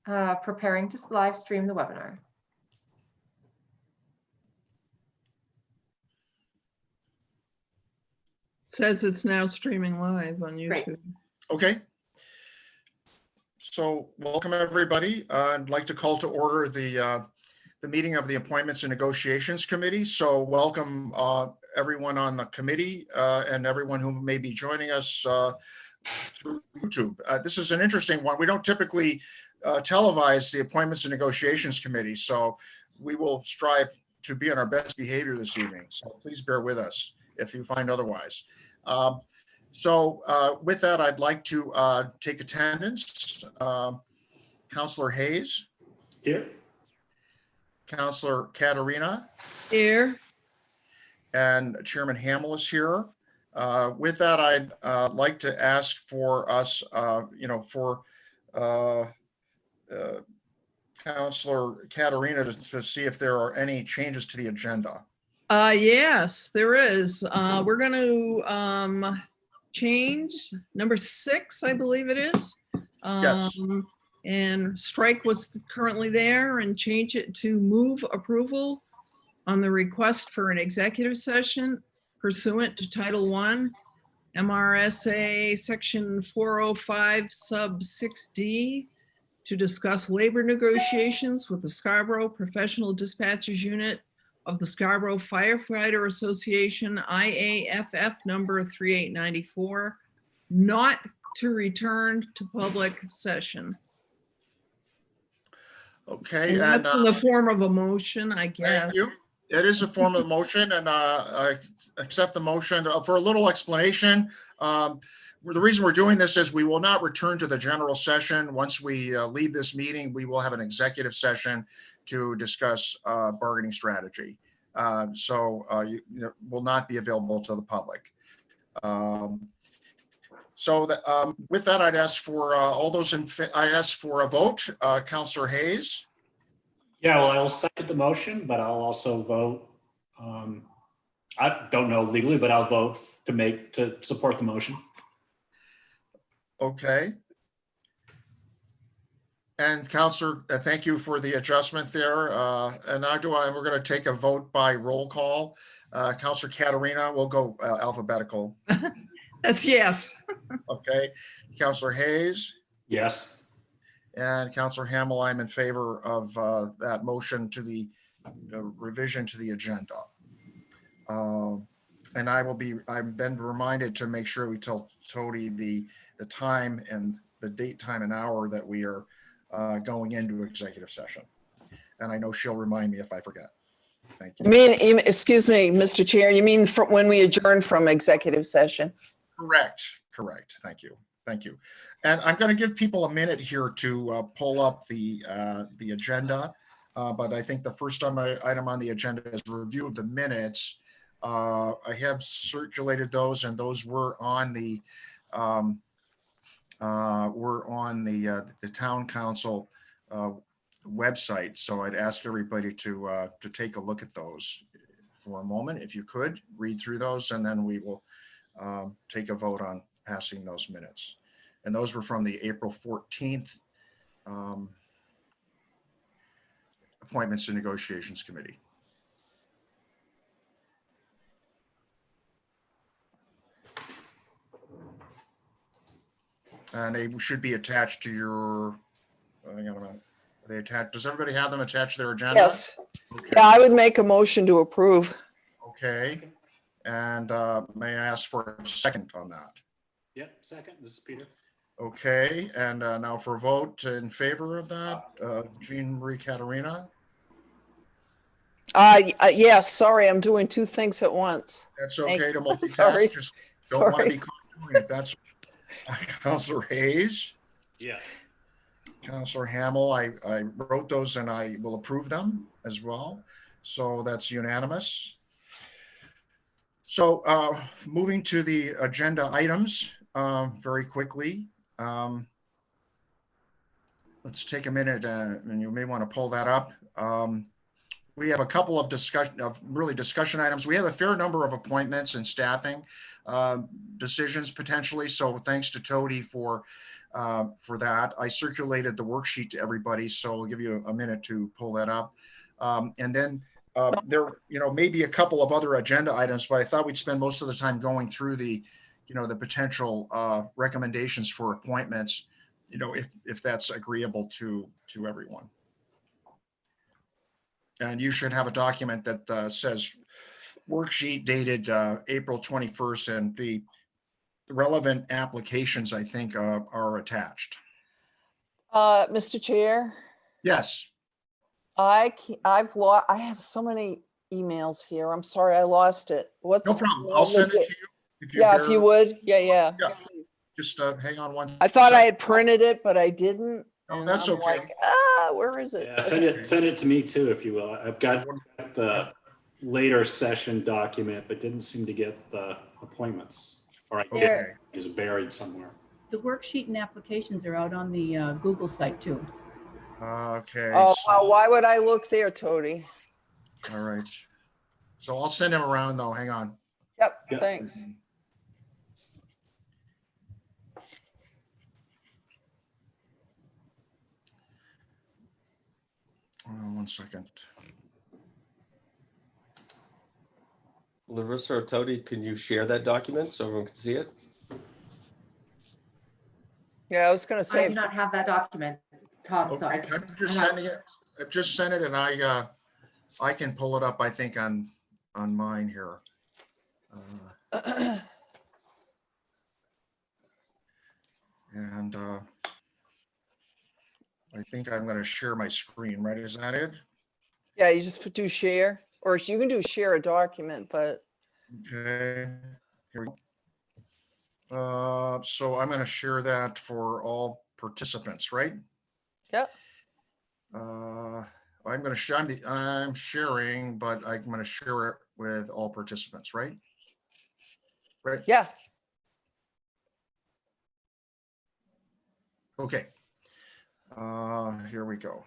preparing to live stream the webinar. Says it's now streaming live on Great. YouTube. Okay. So welcome, everybody. I'd like to call to order the meeting of the Appointments and Negotiations Committee. So welcome everyone on the committee and everyone who may be joining us through YouTube. This is an interesting one. We don't typically televise the Appointments and Negotiations Committee, so we will strive to be on our best behavior this evening. So please bear with us if you find otherwise. With that, I'd like to take attendance. Councillor Hayes. Here. Councillor Katarina. Here. And Chairman Hamill is here. With that, I'd like to ask for us, Councillor Katarina to see if there are any changes to the agenda. Yes, there is. We're going to change number 6, I believe it is. Yes. And strike what's currently there and change it to move approval on the request for an executive session pursuant to Title I, MRSA Section 405 sub 6D to discuss labor negotiations with the Scarborough Professional Dispatchers Unit of the Scarborough Firefighter Association, IAFF number 3894, not to return to public session. Okay. And And that's in the form of a motion, I guess. thank you. It is a form of motion, and I accept the motion. For a little explanation, the reason we're doing this is we will not return to the general session. Once we leave this meeting, we will have an executive session to discuss bargaining strategy. You will not be available to the public. With that, I'd ask for all those I ask for a vote. Councillor Hayes. Yeah, well, I'll second the motion, but I'll also vote. I don't know legally, but I'll vote to support the motion. Okay. And Councillor, thank you for the adjustment there. And now we're going to take a vote by roll call. Councillor Katarina, we'll go alphabetical. That's yes. Okay. Councillor Hayes. Yes. And Councillor Hamill, I'm in favor of that motion to the revision to the agenda. And I've been reminded to make sure we tell Tody the time and the date, time, and hour that we are going into executive session. And I know she'll remind me if I forget. Thank you. Excuse me, Mr. Chair, you mean when we adjourn from executive session? Correct. Thank you. And I'm going to give people a minute here to pull up the agenda. But I think the first item on the agenda is review of the minutes. I have circulated those, and those were on the town council website. So I'd ask everybody to take a look at those for a moment, if you could read through those, and then we will take a vote on passing those minutes. And those were from the April 14th Appointments and Negotiations Committee. And they should be attached to your, hang on a minute. Are they attached? Does everybody have them attached to their agenda? Yes. Okay. Yeah, I would make a motion to approve. Okay. And may I ask for a second on that? Yep. Second. This is Peter. Okay. And now for a vote in favor of that, Jean Marie Katarina. Yes, sorry, I'm doing two things at once. That's okay to multitask. Sorry. Just don't want to Sorry. be caught doing it. That's Councillor Hayes. Yes. Councillor Hamill, I wrote those and I will approve them as well. So that's unanimous. So moving to the agenda items very quickly. Let's take a minute and you may want to pull that up. We have a couple of discussion items. We have a fair number of appointments and staffing decisions potentially. So thanks to Tody for for that. I circulated the worksheet to everybody, so I'll give you a minute to pull that up. And then there, may be a couple of other agenda items, but I thought we'd spend most of the time going through the potential recommendations for appointments, if that's agreeable to everyone. And you should have a document that says worksheet dated April 21st, and the relevant applications, I think, are attached. Mr. Chair, Yes. I have so many emails here. I'm sorry, I lost it. What's? No problem. I'll send it to you. If Yeah, if bear- you would. Yeah. Yeah. Just hang on one. I thought I sec. had printed it, but I didn't. Oh, and that's I'm okay. like, where is it? Yeah, send it to me too, if you will. I've got the later session document, but didn't seem to get the appointments. Or I did, Okay. it's buried somewhere. The worksheet and applications are out on the Google site too. Okay. Oh, so- why would I look there, Tony? All right. So I'll send him around though. Hang on. Yep, Yeah. thanks. One second. Larissa or Tony, can you share that document so everyone can see it? Yeah, I was gonna I say, do not have that document, Todd, Okay, sorry. I'm just sending it. I've just sent it, and I can pull it up, I think, on mine here. And I think I'm going to share my screen, right? Is that it? yeah, you just do share, or you can do share a document, but Okay. Here we go. So I'm going to share that for all participants, right? Yep. I'm going to share. I'm sharing, but I'm going to share it with all participants, right? Right. yeah. Okay. Here we go.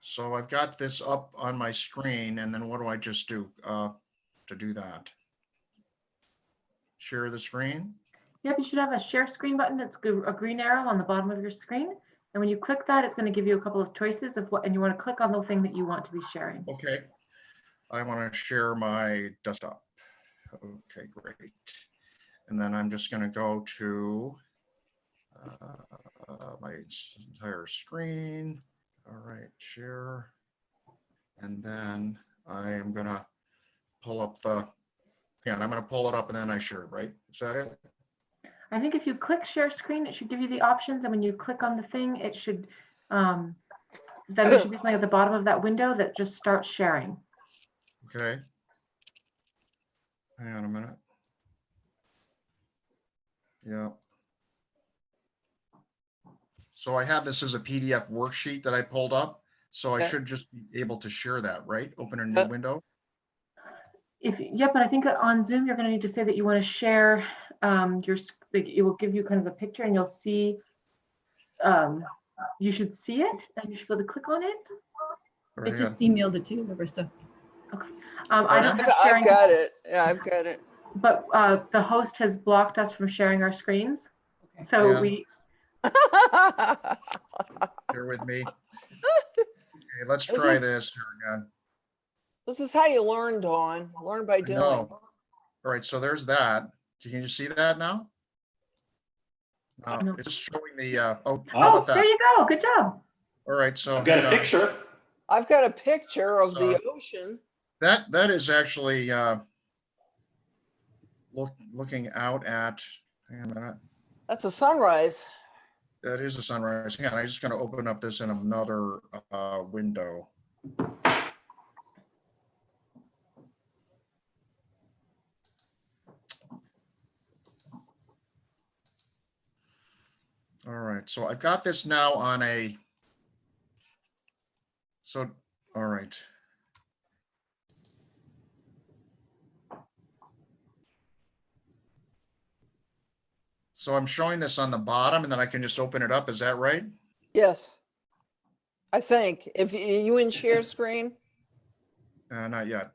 So I've got this up on my screen, and then what do I just do to do that? Share the screen? Yep, you should have a share screen button. That's a green arrow on the bottom of your screen. And when you click that, it's going to give you a couple of choices of what, and you want to click on the thing that you want to be sharing. Okay. I want to share my desktop. Okay, great. And then I'm just going to go to my entire screen. All right, share. And then I am going to pull up I'm going to pull it up and then I share it, right? Is that it? I think if you click share screen, it should give you the options. And when you click on the thing, it should, then there should be something at the bottom of that window that just starts sharing. Okay. Hang on a minute. Yeah. So I have this as a PDF worksheet that I pulled up. So I Yeah. should just be able to share that, right? Open a new window. But I think on Zoom, you're going to need to say that you want to share it will give you kind of a picture and you'll see, you should see it and you should be able to click on it. Go I ahead. just emailed it to you, Larissa. I don't have I've sharing, got it. Yeah, I've got it. but the host has blocked us from sharing our screens. Okay. So Yeah. Bear with me. Okay, let's This try is- this here again. This is how you learn, Dawn. Learn by I doing. know. All right, so there's that. Can you see that now? No. It's showing the, how oh, about there that? you go. Good job. All right, so. I've got hang a on. picture. I've got a picture of the ocean. That is actually looking out at, hang on a minute. That's a sunrise. That is a sunrise. Hang on, I'm just going to open up this in another window. All right, so I've got this now on a, so, all right. So I'm showing this on the bottom and then I can just open it up. Is that right? Yes. I think. If you in share screen, Not yet.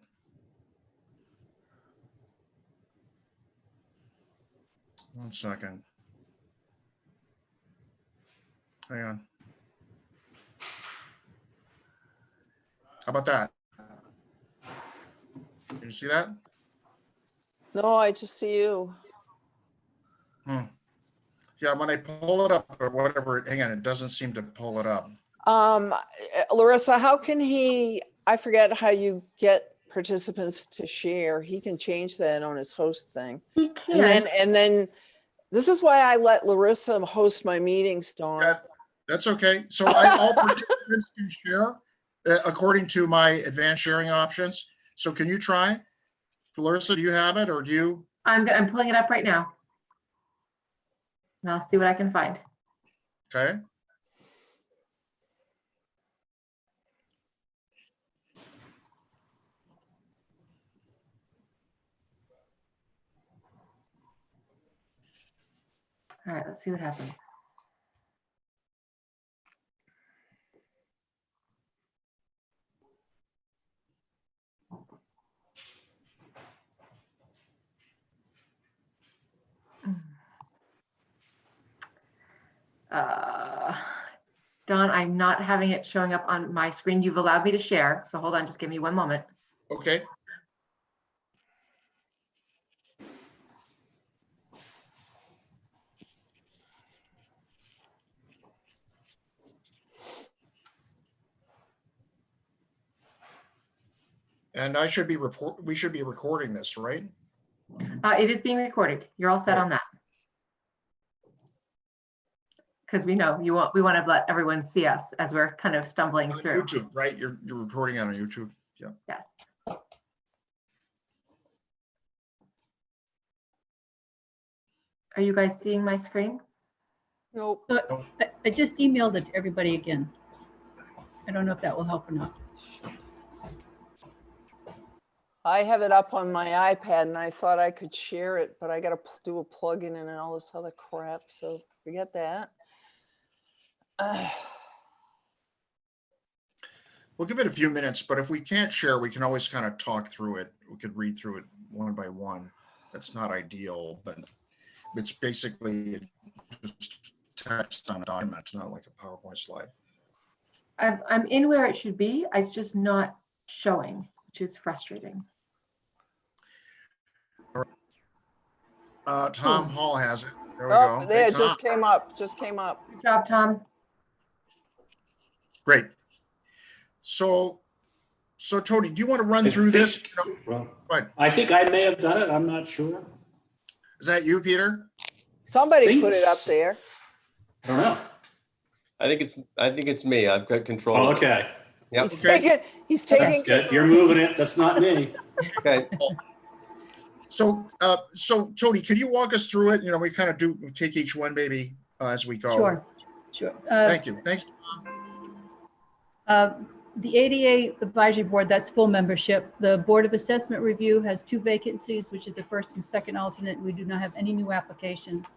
1 second. Hang on. How about that? Can you see that? No, I just see you. Yeah, when I pull it up or whatever, hang on, it doesn't seem to pull it up. Larissa, how can he, I forget how you get participants to share. He can change that on his host thing. He And can. then this is why I let Larissa host my meetings, Dawn. Yeah, that's okay. So all participants can share according to my advanced sharing options. So can you try? Larissa, do you have it or do you? I'm pulling it up right now. And I'll see what I can find. Okay. All right, let's see what happens. Don, I'm not having it showing up on my screen. You've allowed me to share, so hold on, just give me 1 moment. Okay. And we should be recording this, right? It is being recorded. You're all set on that. Because we know we want to let everyone see us as we're kind of stumbling On through. YouTube, right? You're recording on YouTube. Yeah. Yes. Are you guys seeing my screen? Nope. So I just emailed it to everybody again. I don't know if that will help or not. I have it up on my iPad and I thought I could share it, but I got to do a plugin and all this other crap. So forget that. We'll give it a few minutes, but if we can't share, we can always kind of talk through it. We could read through it one by one. That's not ideal, but it's basically just text on a document. It's not like a PowerPoint slide. I'm in where it should be. It's just not showing, which is frustrating. Tom Hall has it. There we Oh, go. there, Hey, it Tom. just came up, just came up. Good job, Tom. Great. So Tony, do you want to run I through this? think- You know, Well, go ahead. I think I may have done it. I'm not sure. Is that you, Peter? Somebody put it up Thanks. there. I don't know. I think it's me. I've got control. Oh, of it. okay. Yep. He's Okay. he's Okay. taking. That's good. You're moving it. That's not me. Okay. So Tony, could you walk us through it? You know, we kind of take each one maybe as we go. Sure. Thank you. Thanks. The ADA Advisory Board, that's full membership. The Board of Assessment Review has 2 vacancies, which is the first and second alternate. We do not have any new applications.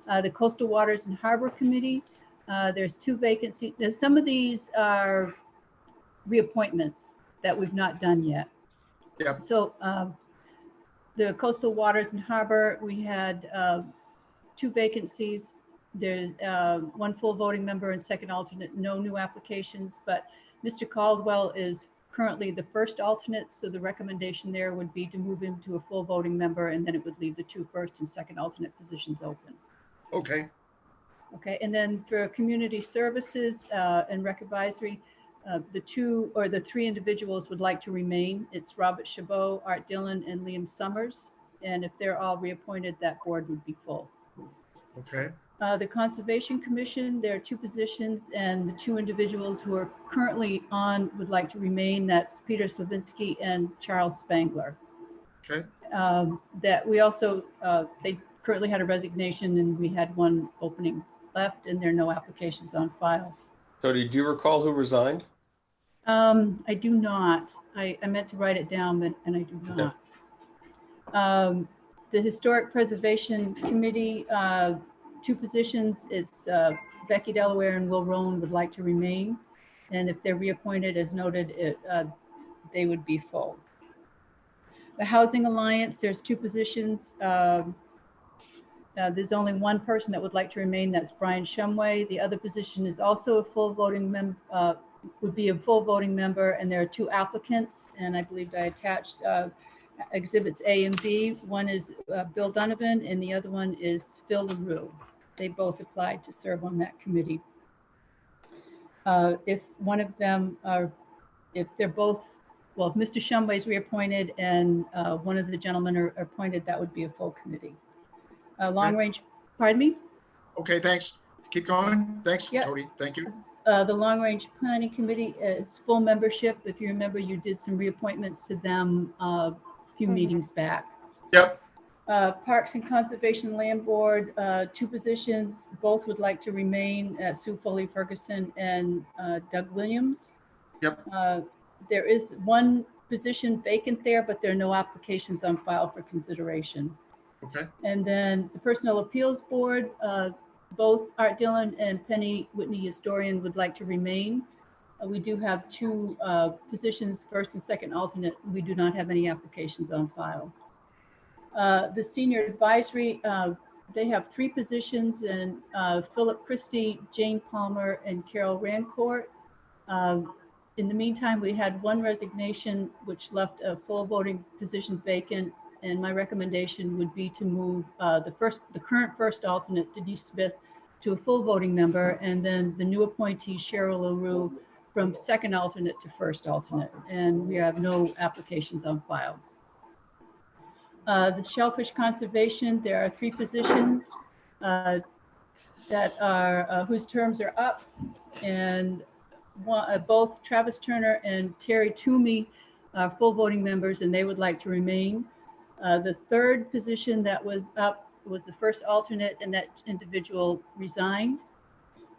The Coastal Waters and Harbor Committee, there's 2 vacancies. Now, some of these are reappointments that we've not done yet. Yep. So the Coastal Waters and Harbor, we had 2 vacancies. There's 1 full voting member and second alternate, no new applications, but Mr. Caldwell is currently the first alternate, so the recommendation there would be to move him to a full voting member, and then it would leave the 2 first and second alternate positions open. Okay. Okay, and then for community services and rec advisory, the 3 individuals would like to remain. It's Robert Chabot, Art Dillon, and Liam Summers. And if they're all reappointed, that board would be full. Okay. The Conservation Commission, there are 2 positions, and the 2 individuals who are currently on would like to remain. That's Peter Slavinsky and Charles Spangler. Okay. That we also, they currently had a resignation, and we had 1 opening left, and there are no applications on file. So do you recall who resigned? I do not. I meant to write it down, but I do not. The Historic Preservation Committee, 2 positions. It's Becky Delaware and Will Rowan would like to remain. And if they're reappointed, as noted, they would be full. The Housing Alliance, there's 2 positions. There's only one person that would like to remain, that's Brian Shumway. The other position is also a full voting would be a full voting member, and there are two applicants, and I believe I attached exhibits A and B. One is Bill Donovan, and the other one is Phil LaRue. They both applied to serve on that committee. If one of them are, if they're both, well, if Mr. Shumway is reappointed and one of the gentlemen are appointed, that would be a full committee. Long range, pardon me? Okay, thanks. Keep going. Thanks, Yep. Tony. Thank you. The Long Range Planning Committee is full membership. If you remember, you did some reappointments to them a few meetings back. Yep. Parks and Conservation Land Board, two positions, both would like to remain, Sue Foley Ferguson and Doug Williams. Yep. There is one position vacant there, but there are no applications on file for consideration. Okay. And then the Personnel Appeals Board, both Art Dillon and Penny Whitney Historian would like to remain. We do have two positions, first and second alternate. We do not have any applications on file. The Senior Advisory, they have three positions, and Philip Christie, Jane Palmer, and Carol Rancourt. In the meantime, we had one resignation, which left a full voting position vacant. And my recommendation would be to move the current first alternate, Denise Smith, to a full voting member, and then the new appointee, Cheryl LaRue, from second alternate to first alternate. And we have no applications on file. The Shellfish Conservation, there are three positions that are whose terms are up, and both Travis Turner and Terry Toomey are full voting members, and they would like to remain. The third position that was up was the first alternate, and that individual resigned.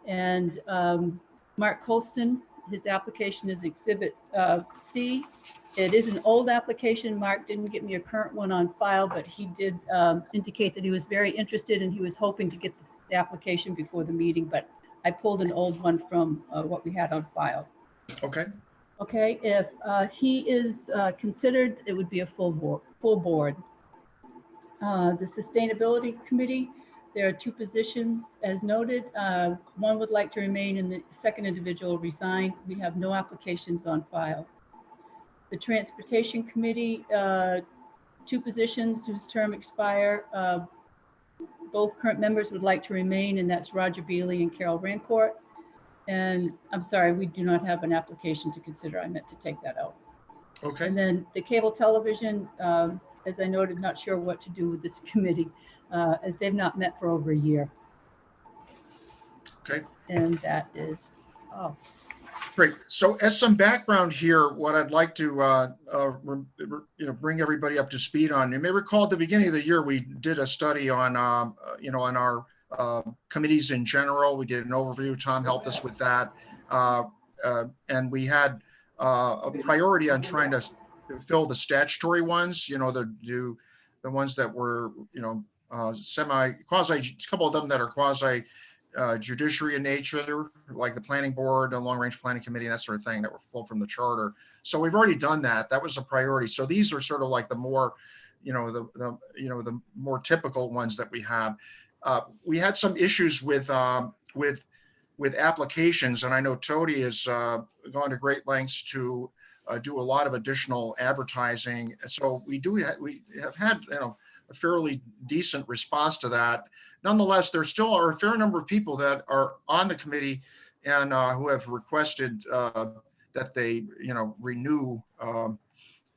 And Mark Colston, his application is Exhibit C. It is an old application. Mark didn't get me a current one on file, but he did indicate that he was very interested and he was hoping to get the application before the meeting, but I pulled an old one from what we had on file. Okay. Okay, if he is considered, it would be a full board. The Sustainability Committee, there are two positions as noted. One would like to remain and the second individual resigned. We have no applications on file. The Transportation Committee, two positions whose term expire. Both current members would like to remain, and that's Roger Beely and Carol Rancourt. And I'm sorry, we do not have an application to consider. I meant to take that out. Okay. And then the Cable Television, as I noted, not sure what to do with this committee, as they've not met for over a year. Okay. And that is, oh, Great. So as some background here, what I'd like to bring everybody up to speed on. You may recall at the beginning of the year, we did a study on on our committees in general. We did an overview. Tom helped us with that, and we had a priority on trying to fill the statutory ones. The ones that were quasi, a couple of them that are quasi judiciary in nature, like the planning board, the long range planning committee, and that sort of thing, that were full from the charter. So we've already done that. That was a priority. So these are sort of like the more, the more typical ones that we have. We had some issues with applications, and I know Tody has gone to great lengths to do a lot of additional advertising. So we have had a fairly decent response to that. Nonetheless, there still are a fair number of people that are on the committee and who have requested that they renew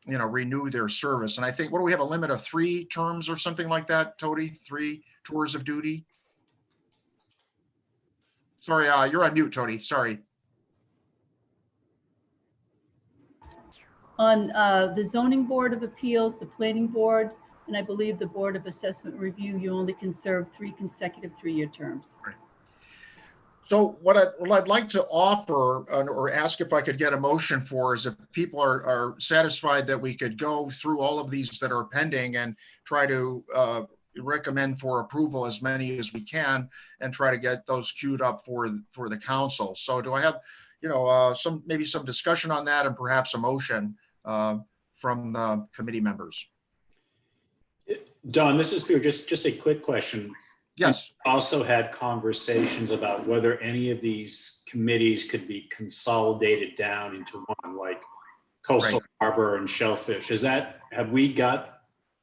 their service. And I think, what do we have, a limit of 3 terms or something like that, Tody? 3 tours of duty? Sorry, you're on mute, Tody. Sorry. on the Zoning Board of Appeals, the Planning Board, and I believe the Board of Assessment Review, you only can serve 3 consecutive 3-year terms. So what I'd like to offer or ask if I could get a motion for is if people are satisfied that we could go through all of these that are pending and try to recommend for approval as many as we can and try to get those queued up for the council. So do I have, maybe some discussion on that and perhaps a motion from the committee members? Don, this is Peter. Just a quick question. Yes, Also had conversations about whether any of these committees could be consolidated down into one, like coastal Right. harbor and shellfish. Have we got,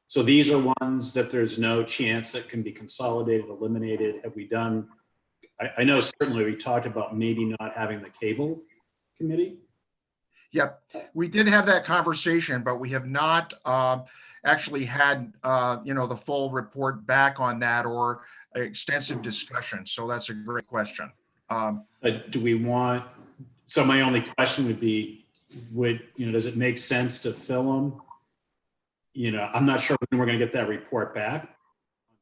so these are ones that there's no chance that can be consolidated, eliminated? Have we done, I know certainly we talked about maybe not having the cable committee. yep. We did have that conversation, but we have not actually had, the full report back on that or extensive discussion. So that's a great question. But do we want, so my only question would be, does it make sense to fill them? I'm not sure when we're going to get that report back.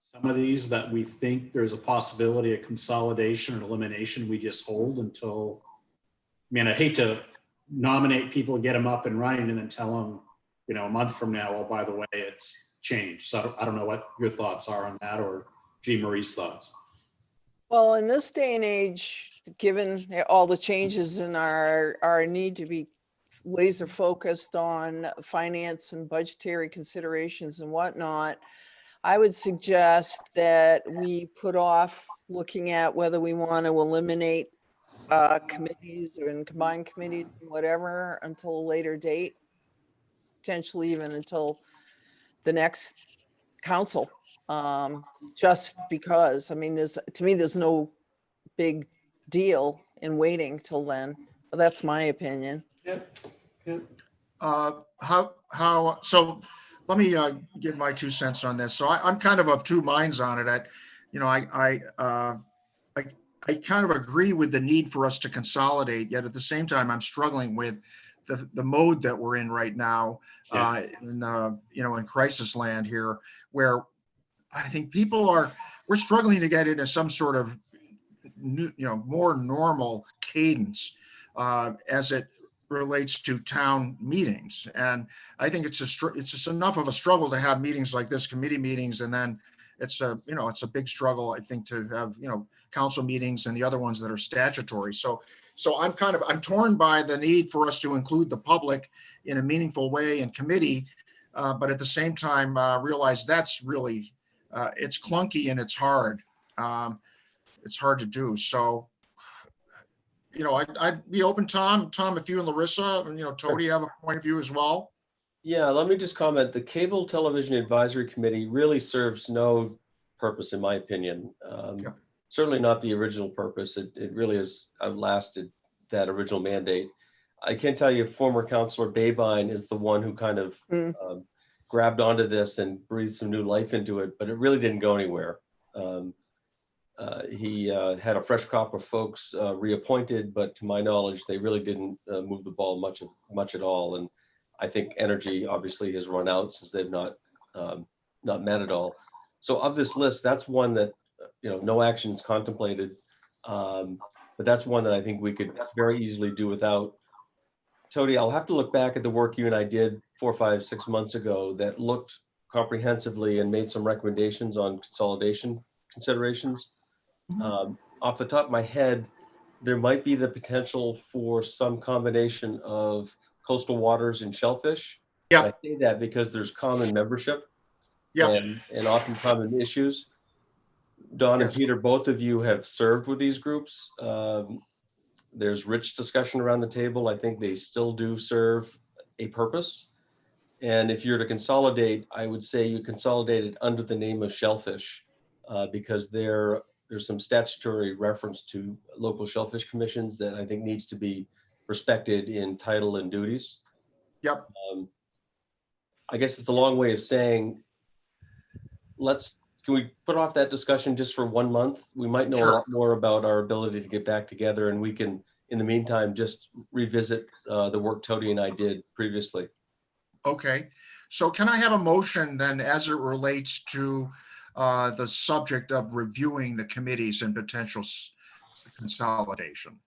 Some of these that we think there's a possibility of consolidation or elimination, we just hold until, I hate to nominate people, get them up and running, and then tell them, a month from now, oh, by the way, it's changed. So I don't know what your thoughts are on that, or Jean Marie's thoughts. Well, in this day and age, given all the changes in our need to be laser focused on finance and budgetary considerations and whatnot, I would suggest that we put off looking at whether we want to eliminate committees and combined committees and whatever until a later date, potentially even until the next council. Just because, there's no big deal in waiting till then. But that's my opinion. Yep. So let me give my 2 cents on this. So I'm kind of two minds on it. I kind of agree with the need for us to consolidate, yet at the same time, I'm struggling with the mode that we're in right now, Yeah. in crisis land here, where I think we're struggling to get into some sort of more normal cadence as it relates to town meetings. And I think it's just enough of a struggle to have meetings like this, committee meetings, and then it's a big struggle, I think, to have, council meetings and the other ones that are statutory. So I'm torn by the need for us to include the public in a meaningful way in committee, but at the same time, realize that's really, it's clunky and it's hard. It's hard to do. So, I'd be open, Tom, if you and Larissa and, Tony have a point of view as well. Yeah, let me just comment. The Cable Television Advisory Committee really serves no purpose, in my opinion. Yep. Certainly not the original purpose. It really has outlasted that original mandate. I can tell you, former Councillor Babine is the one who kind of grabbed onto this and breathed some new life into it, but it really didn't go anywhere. He had a fresh crop of folks reappointed, but to my knowledge, they really didn't move the ball much at all. And I think energy obviously has run out since they've not met at all. So of this list, that's one that no action is contemplated, but that's one that I think we could very easily do without. Tony, I'll have to look back at the work you and I did 4, 5, 6 months ago that looked comprehensively and made some recommendations on consolidation considerations. Off the top of my head, there might be the potential for some combination of coastal waters and shellfish. Yeah. I say that because there's common membership Yeah. and often common issues. Don and Yes. Peter, both of you have served with these groups. There's rich discussion around the table. I think they still do serve a purpose. And if you're to consolidate, I would say you consolidate it under the name of shellfish because there's some statutory reference to local shellfish commissions that I think needs to be respected in title and duties. Yep. I guess it's a long way of saying, can we put off that discussion just for 1 month? We might know Sure. a lot more about our ability to get back together, and we can, in the meantime, just revisit the work Tony and I did previously. Okay. So can I have a motion then as it relates to the subject of reviewing the committees and potential consolidation?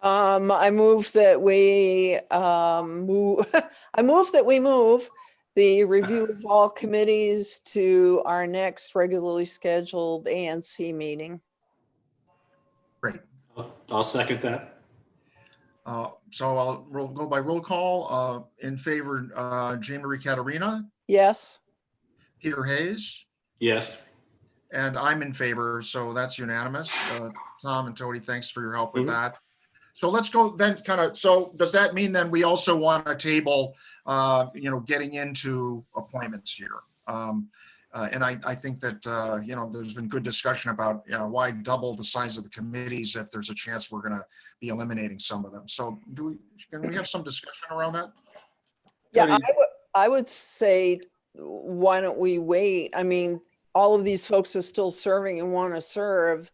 I move that we move the review of all committees to our next regularly scheduled ANC meeting. Great. I'll second that. So I'll go by roll call. In favor, Jean Marie Caterina, Yes. Peter Hayes, Yes. and I'm in favor, so that's unanimous. Tom and Tony, thanks for your help with Mhm. that. So let's go then so does that mean then we also want a table, getting into appointments here? And I think that, there's been good discussion about, why double the size of the committees if there's a chance we're going to be eliminating some of them. So can we have some discussion around that? Yeah, Tony- I would say, why don't we wait? I mean, all of these folks are still serving and want to serve.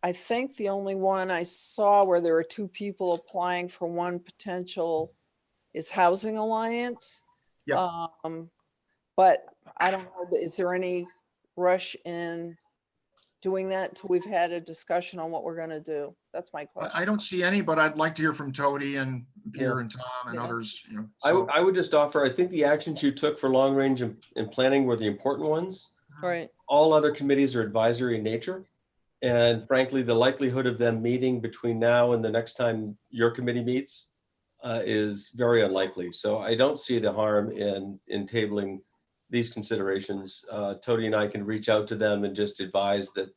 I think the only one I saw where there were two people applying for one potential is Housing Alliance. Yeah. But I don't know, is there any rush in doing that till we've had a discussion on what we're gonna do? That's my I question. don't see any, but I'd like to hear from Tody and Peter Yeah. and Tom and Yeah. others, I I would just offer, I think the actions you took for long range and planning were the important ones. Right, All other committees are advisory in nature. And frankly, the likelihood of them meeting between now and the next time your committee meets is very unlikely. So I don't see the harm in tabling these considerations. Tony and I can reach out to them and just advise that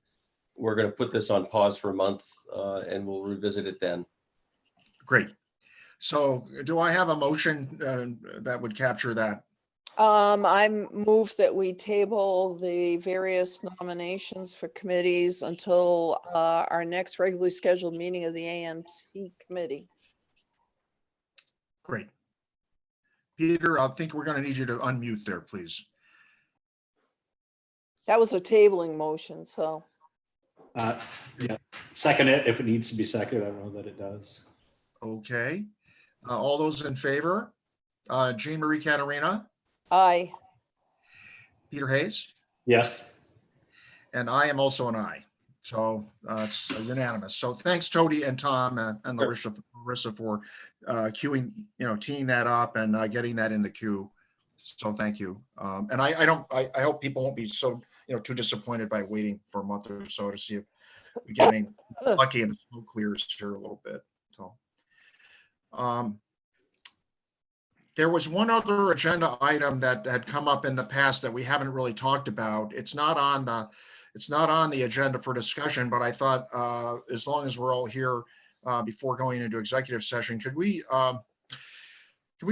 we're going to put this on pause for a month and we'll revisit it then. Great. So do I have a motion that would capture that? I move that we table the various nominations for committees until our next regularly scheduled meeting of the AMC committee. Great. Peter, I think we're going to need you to unmute there, please. That was a tabling motion, so. Yeah, second it if it needs to be seconded. I don't know that it does. Okay. All those in favor? Jean Marie Caterina, Aye. Peter Hayes, Yes. and I am also an aye. So it's unanimous. So thanks, Tody and Tom and Sure. Larissa for teeing that up and getting that in the queue. So thank you. And I hope people won't be so, too disappointed by waiting for a month or so to see if we get any lucky and the smoke clears here a little bit. So there was one other agenda item that had come up in the past that we haven't really talked about. It's not on the agenda for discussion, but I thought as long as we're all here before going into executive session, could we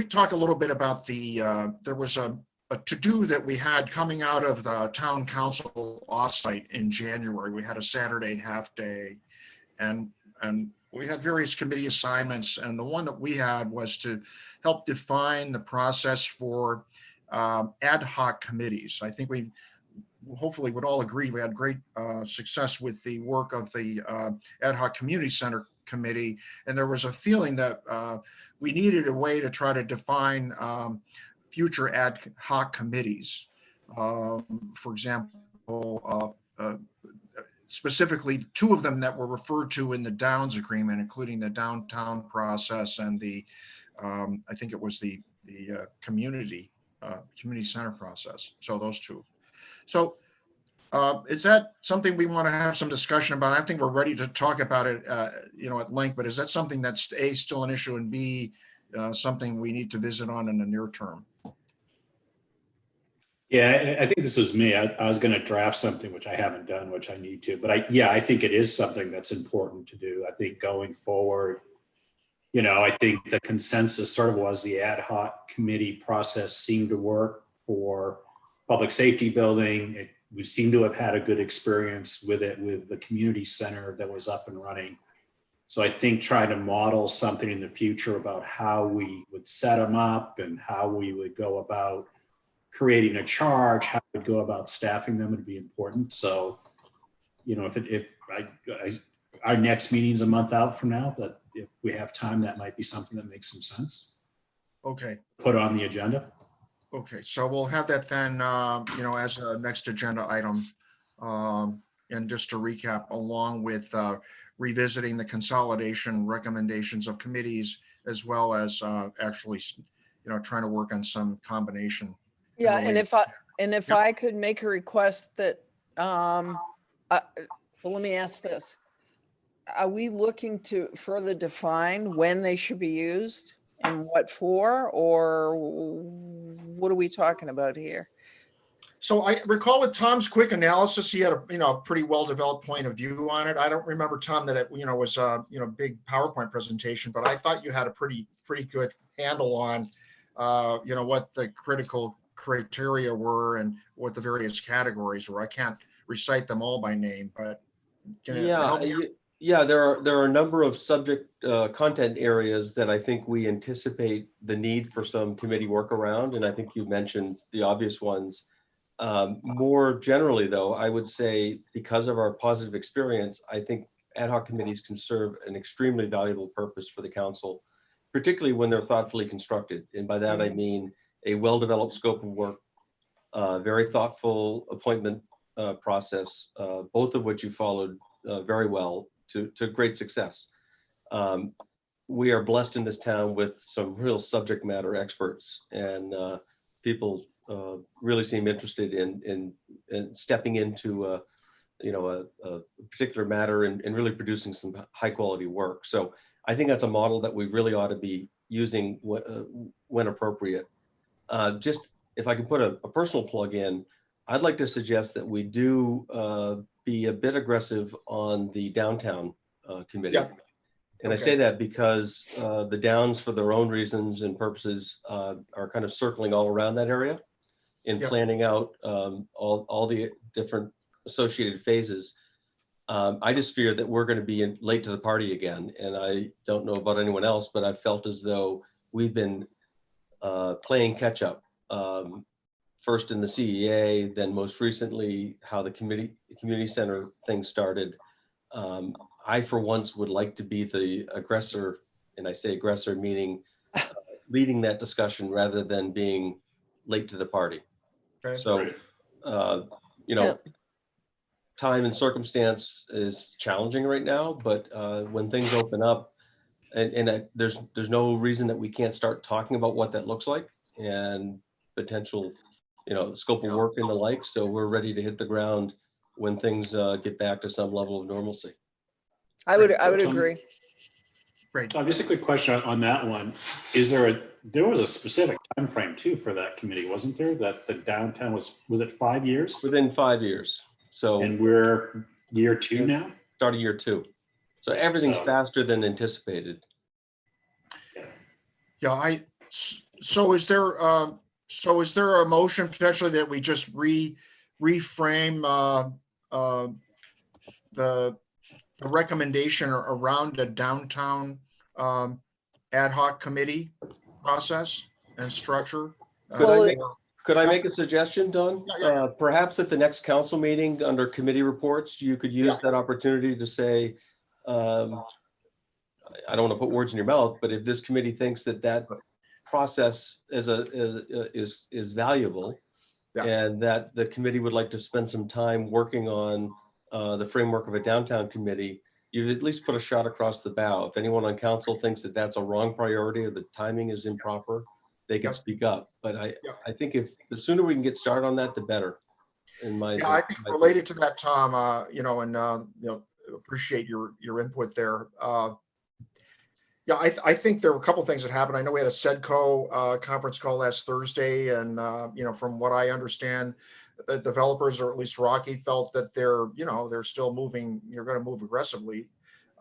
talk a little bit about there was a to-do that we had coming out of the town council offsite in January. We had a Saturday half day and we had various committee assignments, and the one that we had was to help define the process for ad hoc committees. I think we hopefully would all agree we had great success with the work of the Ad Hoc Community Center Committee, and there was a feeling that we needed a way to try to define future ad hoc committees. For example, specifically two of them that were referred to in the Downs agreement, including the downtown process and the I think it was the community center process. So those two. So is that something we want to have some discussion about? I think we're ready to talk about it, at length, but is that something that's A, still an issue, and B, something we need to visit on in the near term? Yeah, I think this was me. I was going to draft something, which I haven't done, which I need to. But I think it is something that's important to do. I think going forward, I think the consensus sort of was the ad hoc committee process seemed to work for public safety building. We seem to have had a good experience with it with the community center that was up and running. So I think trying to model something in the future about how we would set them up and how we would go about creating a charge, how we would go about staffing them would be important. So, our next meeting's a month out from now, but if we have time, that might be something that makes some sense. Okay. Put on the agenda. Okay, so we'll have that then, as a next agenda item. And just to recap, along with revisiting the consolidation recommendations of committees, as well as actually, trying to work on some combination. Yeah, and if Yep. I could make a request that, well, let me ask this. Are we looking to further define when they should be used and what for, or what are we talking about here? So I recall with Tom's quick analysis, he had a, a pretty well-developed point of view on it. I don't remember, Tom, that it, was a, big PowerPoint presentation, but I thought you had a pretty good handle on, what the critical criteria were and what the various categories were. I can't recite them all by name, but can it Yeah, help me? yeah, there are a number of subject content areas that I think we anticipate the need for some committee work around, and I think you mentioned the obvious ones. More generally, though, I would say because of our positive experience, I think ad hoc committees can serve an extremely valuable purpose for the council, particularly when they're thoughtfully constructed. And by that, I mean a well-developed scope of work, very thoughtful appointment process, both of which you followed very well to great success. We are blessed in this town with some real subject matter experts, and people really seem interested in stepping into a particular matter and really producing some high quality work. So I think that's a model that we really ought to be using when appropriate. Just if I can put a personal plug in, I'd like to suggest that we do be a bit aggressive on the downtown committee. Yeah. And Okay. I say that because the Downs, for their own reasons and purposes, are kind of circling all around that area in Yeah. planning out all the different associated phases. I just fear that we're going to be late to the party again. And I don't know about anyone else, but I felt as though we've been playing catch up. First in the CEA, then most recently how the community center thing started. I, for once, would like to be the aggressor, and I say aggressor meaning leading that discussion rather than being late to the party. Okay. So, time and circumstance is challenging right now, but when things open up, and there's no reason that we can't start talking about what that looks like and potential, scope of work and the like. So we're ready to hit the ground when things get back to some level of normalcy. I would agree. Great. Just a quick question on that one. There was a specific time frame too for that committee, wasn't there? That the downtown was it 5 years? Within 5 years. So And we're year 2 now? start of year 2. So everything's So- faster than anticipated. Yeah, so is there a motion potentially that we just reframe the recommendation around a downtown ad hoc committee process and structure? Could I make a suggestion, Don? Yeah. Perhaps at the next council meeting under committee reports, you could use that opportunity to say, I don't want to put words in your mouth, but if this committee thinks that process is valuable, Yeah. and that the committee would like to spend some time working on the framework of a downtown committee, you at least put a shot across the bow. If anyone on council thinks that that's a wrong priority or the timing is improper, they can Yep. speak up. But I Yep. think if the sooner we can get started on that, the better. Yeah, I think related to that, Tom, appreciate your input there. Yeah, I think there were a couple things that happened. I know we had a SEDCO conference call last Thursday, and from what I understand, the developers, or at least Rocky, felt that they're still moving. You're going to move aggressively,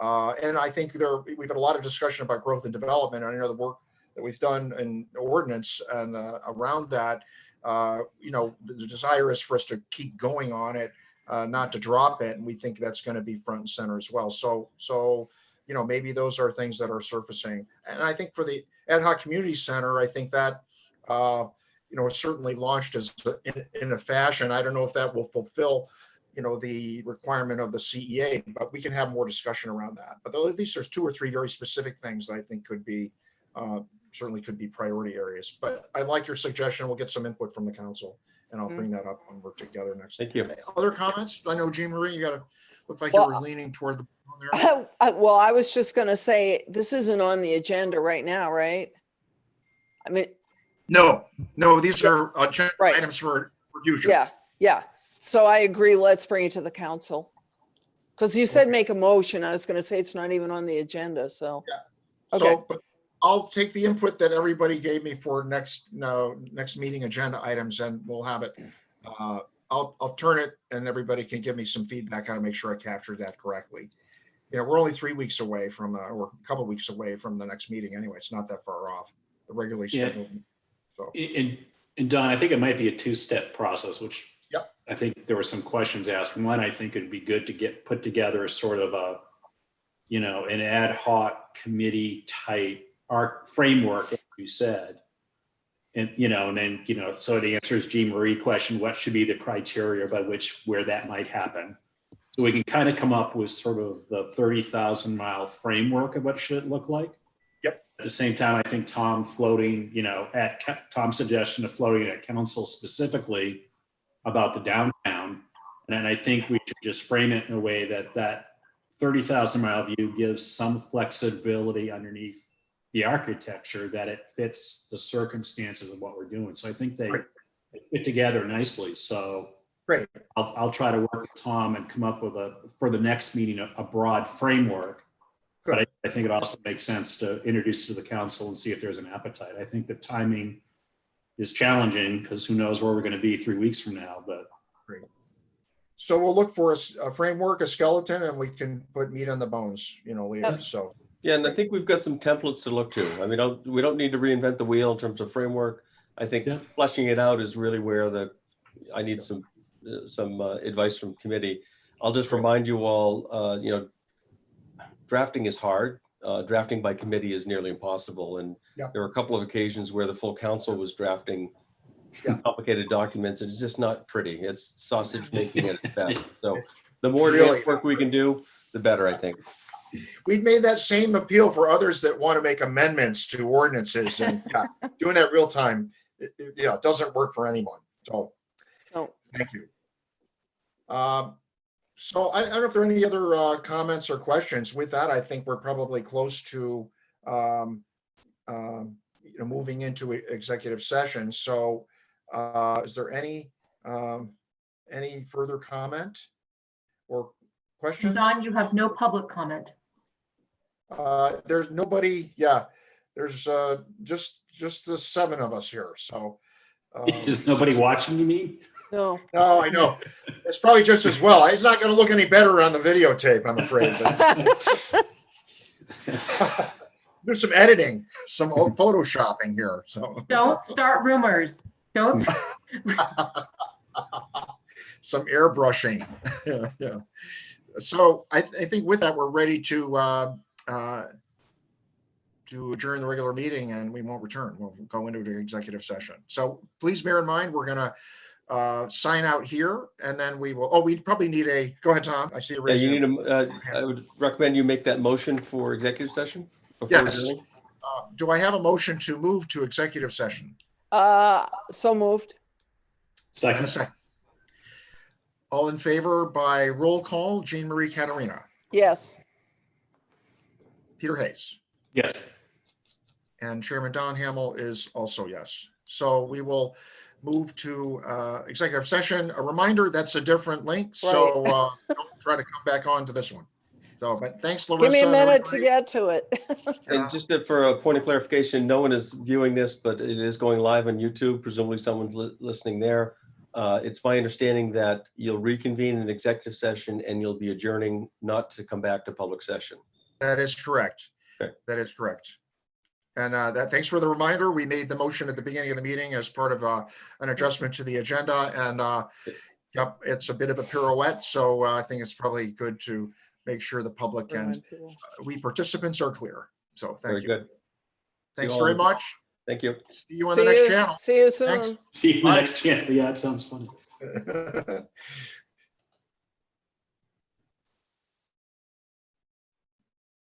and I think we've had a lot of discussion about growth and development. I know the work that we've done in ordinance and around that. The desire is for us to keep going on it, not to drop it, and we think that's going to be front and center as well. So maybe those are things that are surfacing. And I think for the ad hoc community center, I think that is certainly launched in a fashion. I don't know if that will fulfill the requirement of the CEA, but we can have more discussion around that. But at least there's 2 or 3 very specific things that I think could be certainly could be priority areas. But I like your suggestion. We'll get some input from the council, and I'll bring that up and work together next. Thank you. Other comments? I know, Jean Marie, you look like you were leaning toward the there. Well, I was just going to say, this isn't on the agenda right now, right? I mean, No, these are agenda Right. items for future. yeah. So I agree. Let's bring it to the council. Because you said make a motion. I was going to say it's not even on the agenda. So, okay. So, but I'll take the input that everybody gave me for next meeting agenda items, and we'll have it I'll turn it and everybody can give me some feedback how to make sure I captured that correctly. We're only 3 weeks away from, or a couple weeks away from the next meeting anyway. It's not that far off, the regularly Yeah. scheduled. So, And Don, I think it might be a two-step process, which Yep. I think there were some questions asked. One, I think it'd be good to put together sort of a, an ad hoc committee type framework, as you said. And, and then, so the answer is Jean Marie question, what should be the criteria by where that might happen? So we can kind of come up with sort of the 30,000 mile framework of what should it look like. Yep. At the same time, I think Tom floating, at Tom's suggestion of floating at council specifically about the downtown. And then I think we should just frame it in a way that 30,000 mile view gives some flexibility underneath the architecture, that it fits the circumstances of what we're doing. So I think they fit together nicely. So great. I'll try to work with Tom and come up with for the next meeting, a broad framework. Good. But I think it also makes sense to introduce it to the council and see if there's an appetite. I think the timing is challenging because who knows where we're going to be 3 weeks from now, but. Great. So we'll look for a framework, a skeleton, and we can put meat on the bones, later. Yep. So. Yeah, and I think we've got some templates to look to. I mean, we don't need to reinvent the wheel in terms of framework. I think Yeah. fleshing it out is really where I need some advice from committee. I'll just remind you all, drafting is hard. Drafting by committee is nearly impossible. And Yeah. there were a couple of occasions where the full council was drafting Yeah. complicated documents, and it's just not pretty. It's sausage making at its best. So the more Really? advanced work we can do, the better, I think. We've made that same appeal for others that want to make amendments to ordinances, and doing that real time, it doesn't work for anyone. So, No. thank you. So I don't know if there are any other comments or questions. With that, I think we're probably close to moving into executive session. So, is there any further comment or questions? Don, you have no public comment. There's nobody. Yeah, there's just the 7 of us here. So Is nobody watching, you mean? No. no, I know it's probably just as well. It's not going to look any better on the videotape, I'm afraid. But do some editing, some photoshopping here. So Don't start rumors. Don't. some airbrushing. Yeah. So I think with that, we're ready to adjourn the regular meeting, and we won't return. We'll go into the executive session. So please bear in mind, we're going to sign out here, and then we will. Oh, we probably need a. Go ahead, Tom. I see a Yeah, raise. you hand. need I would recommend you make that motion for executive session. before Yes. adjourning. Do I have a motion to move to executive session? So moved. Second. Second. All in favor by roll call, Jean Marie Caterina, Yes. Peter Hayes, Yes. and Chairman Don Hamel is also yes. So we will move to executive session. A reminder, that's a different link. So don't try to come back on to this one. So, but thanks, Larissa. Give me a and minute to everybody. get to it. And just for a point of clarification, no one is viewing this, but it is going live on YouTube. Presumably someone's listening there. It's my understanding that you'll reconvene an executive session and you'll be adjourning, not to come back to public session. That is correct. Okay. That is correct. And thanks for the reminder. We made the motion at the beginning of the meeting as part of an adjustment to the agenda. And yep, it's a bit of a pirouette. So I think it's probably good to make sure the public and we participants are clear. So Very thank you. good. Thanks you all. very much. Thank you. See you on the next channel. See you soon. Thanks. See you Bye. next channel. Yeah, it sounds funny.